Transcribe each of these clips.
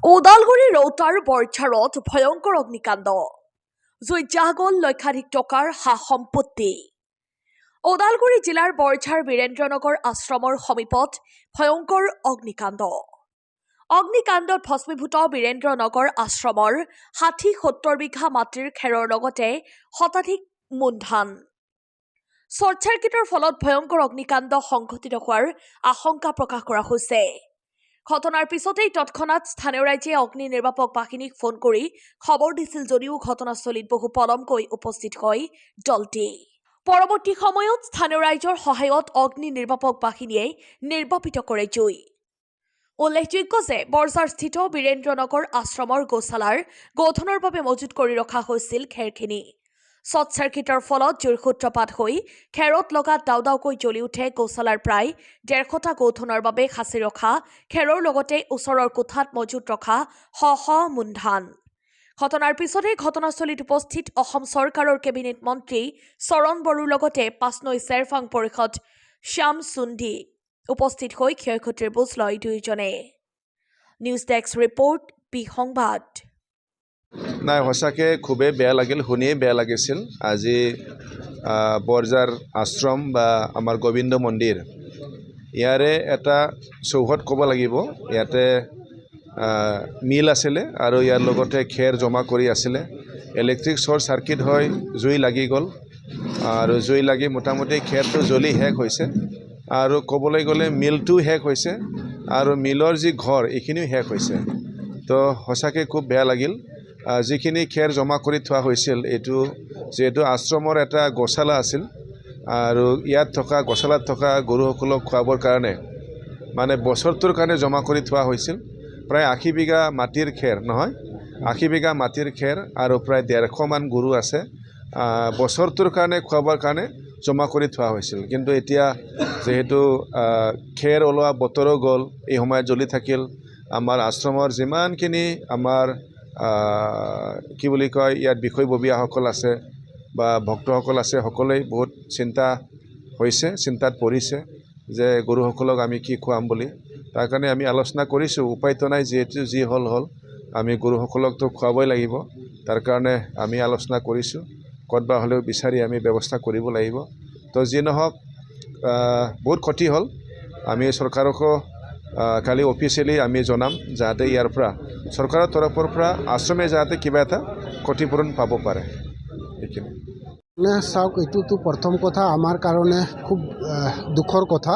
ওদালগুৰি ৰৌতাৰ বৰঝাৰত ভয়ংকৰ অগ্নিকাণ্ড জুইত জাহ গ'ল লক্ষাধিক টকাৰ সা সম্পত্তি। ওদালগুৰি জিলাৰ বৰঝাৰ বীৰেন্দ্ৰনগৰ আশ্ৰমৰ সমীপত ভয়ংকৰ অগ্নিকাণ্ডত ভস্মীভূত বীৰেন্দ্ৰনগৰ আশ্ৰমৰ ৬০-৭০ বিঘা মাটিৰ খেৰৰ লগতে শতাধিক মোন ধান। শ্বৰ্ট চাৰ্কিটৰ ফলত ভয়ংকৰ অগ্নিকাণ্ড সংঘটিত হোৱাৰ আশংকা প্ৰকাশ কৰা হৈছে। ঘটনাৰ পিছতেই তৎক্ষণাৎ স্থানীয় ৰাইজে অগ্নি নিৰ্বাপক বাহিনীক ফোন কৰি খবৰ দিছিল যদিও ঘটনাস্থলীত বহু পলমকৈ উপস্থিত হয় দলটি। পৰৱৰ্তী সময়ত স্থানীয় ৰাইজৰ সহায়ত অগ্নি নিৰ্বাপক বাহিনীয়ে নিৰ্বাপিত কৰে জুই। উল্লেখযোগ্য যে বৰঝাৰস্থিত বীৰেন্দ্ৰনগৰ আশ্ৰমৰ গৌশালাৰ গোধনৰ বাবে মজুত কৰি ৰখা হৈছিল খেৰখিনি। শ্বৰ্ট চাৰ্কিটৰ ফলত জুইৰ সূত্ৰপাত হৈ খেৰত লগা দাউদাউকৈ জ্বলি উঠে গৌশালাৰ প্ৰায় ১৫০টা গোধনৰ বাবে সাঁচি ৰখা খেৰৰ লগতে ওচৰৰ কোঠাত মজুত ৰখা শ মোন ধান। ঘটনাৰ পিছতে ঘটনাস্থলীত উপস্থিত অসম চৰকাৰৰ কেবিনেট মন্ত্ৰী চৰণ বড়োৰ লগতে পাঁচনৈ চেৰফাং পৰিষদ শ্যাম চুন্দি উপস্থিত হৈ ক্ষয়ক্ষতিৰ বুজ লয় দুয়োজনে। নিউজ ডেস্ক ৰিপৰ্ট বি সংবাদ। নাই, সঁচাকৈ খুবেই বেয়া লাগিল, শুনিয়ে বেয়া লাগিছিল। আজি বৰঝাৰ আশ্ৰম বা আমাৰ গোবিন্দ মন্দিৰ ইয়াৰে এটা চৌহদ ক'ব লাগিব। ইয়াতে মিল আছিলে আৰু ইয়াৰ লগতে খেৰ জমা কৰি আছিলে। ইলেক্ট্ৰিক শ্বৰ্ট চাৰ্কিট হৈ জুই লাগি গ'ল আৰু জুই লাগি মোটামুটি খেৰটো জ্বলি শেষ হৈছে আৰু ক'বলৈ গ'লে মিলটোও শেষ হৈছে আৰু মিলৰ যি ঘৰ এইখিনিও শেষ হৈছে। তো সঁচাকৈ খুব বেয়া লাগিল। যিখিনি খেৰ জমা কৰি থোৱা হৈছিল, এইটো যিহেতু আশ্ৰমৰ এটা গৌশালা আছিল আৰু ইয়াত থকা গৌশালাত থকা গৰুসকলক খুৱাবৰ কাৰণে মানে বছৰটোৰ কাৰণে জমা কৰি থোৱা হৈছিল। প্ৰায় ৮০ বিঘা মাটিৰ খেৰ, নহয় ৮০ বিঘা মাটিৰ খেৰ আৰু প্ৰায় ১৫০ মান গৰু আছে। বছৰটোৰ কাৰণে খুৱাবৰ কাৰণে জমা কৰি থোৱা হৈছিল। কিন্তু এতিয়া যিহেতু খেৰ ওলোৱা বতৰো গ'ল, এই সময়ত জ্বলি থাকিল। আমাৰ আশ্ৰমৰ যিমানখিনি আমাৰ কি বুলি কয় ইয়াত বিষয়ববীয়াসকল আছে বা ভক্তসকল আছে, সকলোৱে বহুত চিন্তাত পৰিছে যে গৰুসকলক আমি কি খুৱাম বুলি। তাৰ কাৰণে আমি আলোচনা কৰিছোঁ, উপায়তো নাই, যিহেতু যি হ'ল আমি গৰুসকলকতো খুৱাবই লাগিব। তাৰ কাৰণে আমি আলোচনা কৰিছোঁ, ক'তবা হ'লেও বিচাৰি আমি ব্যৱস্থা কৰিব লাগিব। তো যি নহওক বহুত ক্ষতি হ'ল। আমি চৰকাৰকো কালি অফিচিয়েলি আমি জনাম যাতে ইয়াৰ পৰা চৰকাৰৰ তৰফৰ পৰা আশ্ৰমে যাতে কিবা এটা ক্ষতিপূৰণ পাব পাৰে। এইখিনি চাওক, এইটোতো প্ৰথম কথা আমাৰ কাৰণে খুব দুখৰ কথা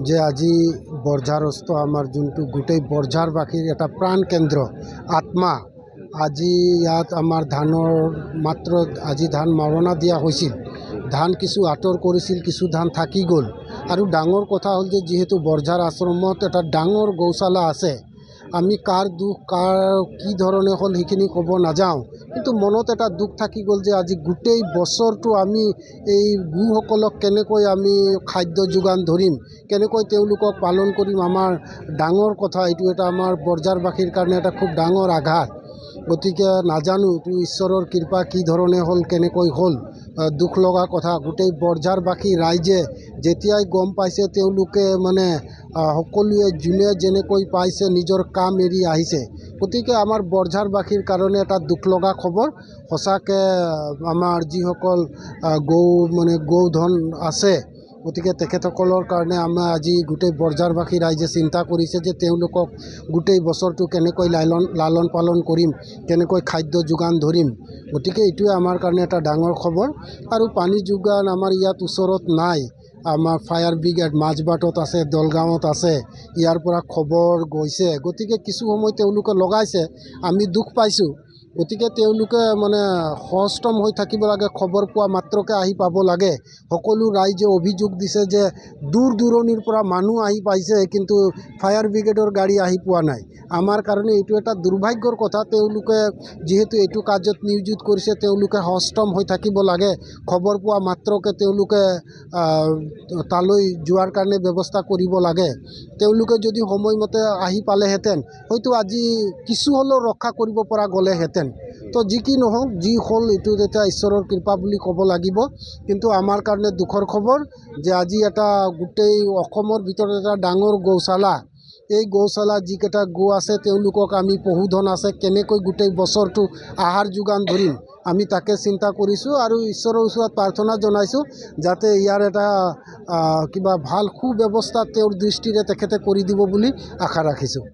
যে আজি বৰঝাৰস্থ আমাৰ যোনটো গোটেই বৰঝাৰবাসীৰ এটা প্ৰাণ কেন্দ্ৰ আত্মা, আজি ইয়াত আমাৰ ধানৰ মাত্ৰ আজি ধান মৰণা দিয়া হৈছিল। ধান কিছু আঁতৰ কৰিছিল, কিছু ধান থাকি গ'ল। আৰু ডাঙৰ কথা হ'ল যে যিহেতু বৰঝাৰ আশ্ৰমত এটা ডাঙৰ গৌশালা আছে, আমি কাৰ দুখ কাৰ কি ধৰণে হ'ল সেইখিনি ক'ব নাযাওঁ, কিন্তু মনত এটা দুখ থাকি গ'ল যে আজি গোটেই বছৰটো আমি এই গোসকলক কেনেকৈ আমি খাদ্য যোগান ধৰিম, কেনেকৈ তেওঁলোকক পালন কৰিম। আমাৰ ডাঙৰ কথা এইটো, এটা আমাৰ বৰঝাৰবাসীৰ কাৰণে এটা খুব ডাঙৰ আঘাত। গতিকে নাজানো এইটো ঈশ্বৰৰ কৃপা কি ধৰণে হ'ল, কেনেকৈ হ'ল, দুখ লগা কথা। গোটেই বৰঝাৰবাসী ৰাইজে যেতিয়াই গম পাইছে, তেওঁলোকে মানে সকলোৱে যোনে যেনেকৈ পাইছে নিজৰ কাম এৰি আহিছে। গতিকে আমাৰ বৰঝাৰবাসীৰ কাৰণে এটা দুখ লগা খবৰ। সঁচাকৈ আমাৰ যিসকল গৌধন আছে, গতিকে তেখেতসকলৰ কাৰণে আমাৰ আজি গোটেই বৰঝাৰবাসী ৰাইজে চিন্তা কৰিছে যে তেওঁলোকক গোটেই বছৰটো কেনেকৈ লালন পালন কৰিম, কেনেকৈ খাদ্য যোগান ধৰিম। গতিকে এইটোৱে আমাৰ কাৰণে এটা ডাঙৰ খবৰ। আৰু পানী যোগান আমাৰ ইয়াত ওচৰত নাই। আমাৰ ফায়াৰ ব্ৰিগেড মাজবাটত আছে, দলগাঁৱত আছে, ইয়াৰ পৰা খবৰ গৈছে। গতিকে কিছু সময় তেওঁলোকে লগাইছে, আমি দুখ পাইছোঁ। গতিকে তেওঁলোকে মানে সষ্টম হৈ থাকিব লাগে, খবৰ পোৱা মাত্ৰকে আহি পাব লাগে। সকলো ৰাইজে অভিযোগ দিছে যে দূৰ দূৰণিৰ পৰা মানুহ আহি পাইছে, কিন্তু ফায়াৰ ব্ৰিগেডৰ গাড়ী আহি পোৱা নাই। আমাৰ কাৰণে এইটো এটা দুৰ্ভাগ্যৰ কথা। তেওঁলোকে যিহেতু এইটো কাৰ্যত নিয়োজিত কৰিছে, তেওঁলোকে সষ্টম হৈ থাকিব লাগে। খবৰ পোৱা মাত্ৰকে তেওঁলোকে তালৈ যোৱাৰ কাৰণে ব্যৱস্থা কৰিব লাগে। তেওঁলোকে যদি সময়মতে আহি পালেহেঁতেন, হয়তো আজি কিছু হ'লেও ৰক্ষা কৰিব পৰা গ'লেহেঁতেন। তো যি কি নহওক, যি হ'ল এইটো এতিয়া ঈশ্বৰৰ কৃপা বুলি ক'ব লাগিব। কিন্তু আমাৰ কাৰণে দুখৰ খবৰ যে আজি এটা গোটেই অসমৰ ভিতৰত এটা ডাঙৰ গৌশালা, এই গৌশালা যিকেইটা গো আছে তেওঁলোকক আমি পশুধন আছে কেনেকৈ গোটেই বছৰটো আহাৰ যোগান ধৰিম আমি তাকে চিন্তা কৰিছোঁ আৰু ঈশ্বৰৰ ওচৰত প্ৰাৰ্থনা জনাইছোঁ যাতে ইয়াৰ এটা কিবা ভাল সুব্যৱস্থা তেওঁৰ দৃষ্টিৰে তেখেতে কৰি দিব বুলি আশা ৰাখিছোঁ।